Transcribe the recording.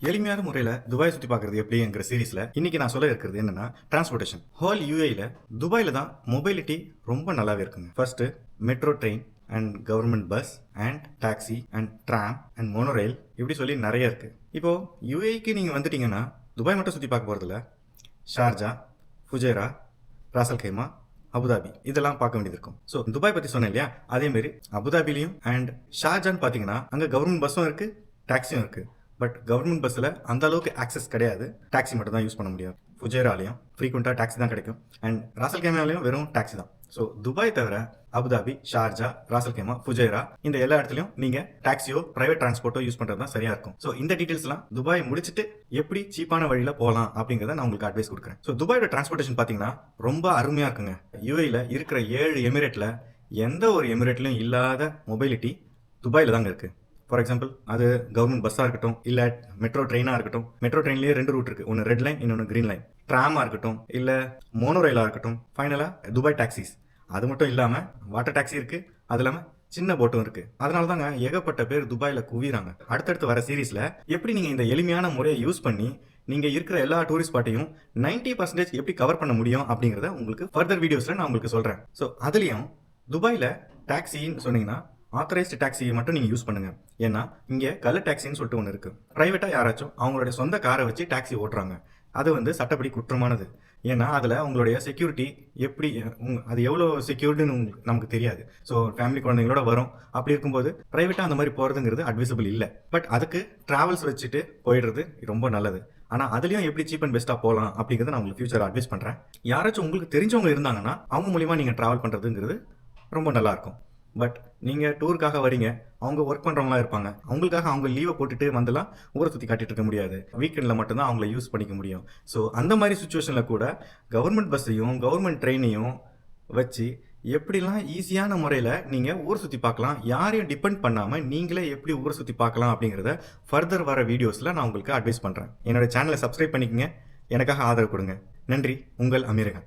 எளிமையான முறையில் துபாய் சுற்றி பார்க்குறது எப்படிங்கிற சீரீஸில் இன்னைக்கு நான் சொல்ல இருக்கிறது என்னன்னா டிரான்ஸ்போர்ட்டேஷன். ஹோல் யூஏயில் துபாயில் தான் மொபைலிட்டி ரொம்ப நல்லாவே இருக்குங்க. First metro train and government bus and taxi and tram and monorail இப்படி சொல்லி நிறைய இருக்கு. இப்போ யூஏக்கு நீங்கள் வந்துட்டீங்கன்னா துபாய் மட்டும் சுற்றி பார்க்க போகிறதில்ல, ஷார்ஜா, ஃபுஜேரா, ராசல் கைமா, அபுதாபி இதெல்லாம் பார்க்க வேண்டியது இருக்கும். ஸோ துபாய் பற்றி சொன்னேன் இல்லையா, அதேமாரி அபுதாபிலையும் அண்ட் ஷார்ஜான்னு பார்த்தீங்கன்னா அங்கே கவர்மெண்ட் பஸ்ஸும் இருக்குது, டாக்ஸியும் இருக்குது. பட் கவர்மெண்ட் பஸ்ஸில் அந்த அளவுக்கு ஆக்சஸ் கிடையாது, டாக்ஸி மட்டும் தான் யூஸ் பண்ண முடியும். ஃபுஜேராலையும் ஃப்ரீக்வெண்ட்டாக டாக்ஸி தான் கிடைக்கும் அண்ட் ராசல் கேமாலையும் வெறும் டாக்ஸி தான். ஸோ துபாய் தவிர அபுதாபி, ஷார்ஜா, ராசல் கேமா, ஃபுஜேரா இந்த எல்லா இடத்துலையும் நீங்கள் டாக்ஸியோ பிரைவேட் டிரான்ஸ்போர்ட்டோ யூஸ் பண்ணுறது தான் சரியாக இருக்கும். ஸோ இந்த டீட்டெயில்ஸ்லாம் துபாய் முடிச்சுட்டு எப்படி சீப்பான வழியில் போகலாம் அப்படிங்கிறத நான் உங்களுக்கு அட்வைஸ் கொடுக்குறேன். ஸோ துபாயோட டிரான்ஸ்போர்ட்டேஷன் பார்த்தீங்கன்னா ரொம்ப அருமையாக இருக்குங்க. யூஏயில் இருக்கிற 7 எமிரேட்டில் எந்த ஒரு எமிரேட்லையும் இல்லாத மொபைலிட்டி துபாயில் தாங்க இருக்குது. ஃபார் எக்ஸாம்பிள், அது கவர்மெண்ட் பஸ்ஸாக இருக்கட்டும், இல்லை மெட்ரோ ட்ரெயினாக இருக்கட்டும். மெட்ரோ ட்ரெயின்லேயே 2 ரூட் இருக்குது, ஒன்று ரெட் லைன், இன்னொன்று க்ரீன் லைன். ட்ராமாக இருக்கட்டும், இல்லை மோனோ ரயிலாக இருக்கட்டும். ஃபைனலாக துபாய் டாக்ஸிஸ். அது மட்டும் இல்லாமல் வாட்டர் டாக்ஸி இருக்குது, அது இல்லாமல் சின்ன போட்டும் இருக்குது. அதனால தாங்க ஏகப்பட்ட பேர் துபாயில் குவிறாங்க. அடுத்தடுத்து வர சீரீஸில் எப்படி நீங்கள் இந்த எளிமையான முறையை யூஸ் பண்ணி நீங்கள் இருக்கிற எல்லா டூரிஸ்ட் ஸ்பாட்டையும் 90% எப்படி கவர் பண்ண முடியும் அப்படிங்கிறத உங்களுக்கு ஃபர்தர் வீடியோஸில் நான் உங்களுக்கு சொல்கிறேன். ஸோ அதுலேயும் துபாயில் டாக்ஸின்னு சொன்னீங்கன்னா ஆத்தரைஸ்டு டாக்ஸியை மட்டும் நீங்கள் யூஸ் பண்ணுங்க. ஏன்னா இங்கே கலர் டாக்ஸின்னு சொல்லிட்டு ஒன்று இருக்குது. ப்ரைவேட்டாக யாராச்சும் அவங்களுடைய சொந்த காரை வச்சு டாக்ஸி ஓட்டுறாங்க. அது சட்டப்படி குற்றமானது. ஏன்னா அதில் உங்களுடைய செக்யூரிட்டி எப்படி அது எவ்வளோ செக்யூர்டுன்னு நமக்கு தெரியாது. ஸோ ஃபேமிலி குழந்தைங்களோட வரும். அப்படி இருக்கும்போது ப்ரைவேட்டாக அந்த மாதிரி போகிறதுங்கிறது அட்வைசபிள் இல்லை. பட் அதுக்கு ட்ராவல்ஸ் வச்சுட்டு போயிடுறது ரொம்ப நல்லது. ஆனால் அதுலேயும் எப்படி சீப் அண்ட் பெஸ்ட்டாக போகலாம் அப்படிங்கிறத நான் உங்களுக்கு ஃபியூச்சர் அட்வைஸ் பண்ணுறேன். யாராச்சும் உங்களுக்கு தெரிஞ்சவங்க இருந்தாங்கன்னா அவங்க மூலிமா நீங்கள் ட்ராவல் பண்ணுறதுங்கிறது ரொம்ப நல்லாயிருக்கும். பட் நீங்கள் டூருக்காக வரீங்க, அவங்க ஒர்க் பண்ணுறவங்களா இருப்பாங்க. அவங்களுக்காக அவங்க லீவை போட்டுட்டு வந்தெல்லாம் ஊரை சுற்றி காட்டிட்டு இருக்க முடியாது. வீக்கெண்டில் மட்டும்தான் அவங்கள யூஸ் பண்ணிக்க முடியும். ஸோ அந்த மாதிரி சுச்சுவேஷனில் கூட கவர்மெண்ட் பஸ்ஸையும் கவர்மெண்ட் ட்ரெயினையும் வச்சு எப்படிலாம் ஈஸியான முறையில் நீங்கள் ஊர் சுற்றி பார்க்கலாம், யாரையும் டிபெண்ட் பண்ணாமல் நீங்களே எப்படி ஊரை சுற்றி பார்க்கலாம் அப்படிங்கிறத ஃபர்தர் வர வீடியோஸில் நான் உங்களுக்கு அட்வைஸ் பண்ணுறேன். என்னோட சேனலை சப்ஸ்கிரைப் பண்ணிக்கங்க, எனக்காக ஆதரவு கொடுங்க. நன்றி. உங்கள் அமீரகன்.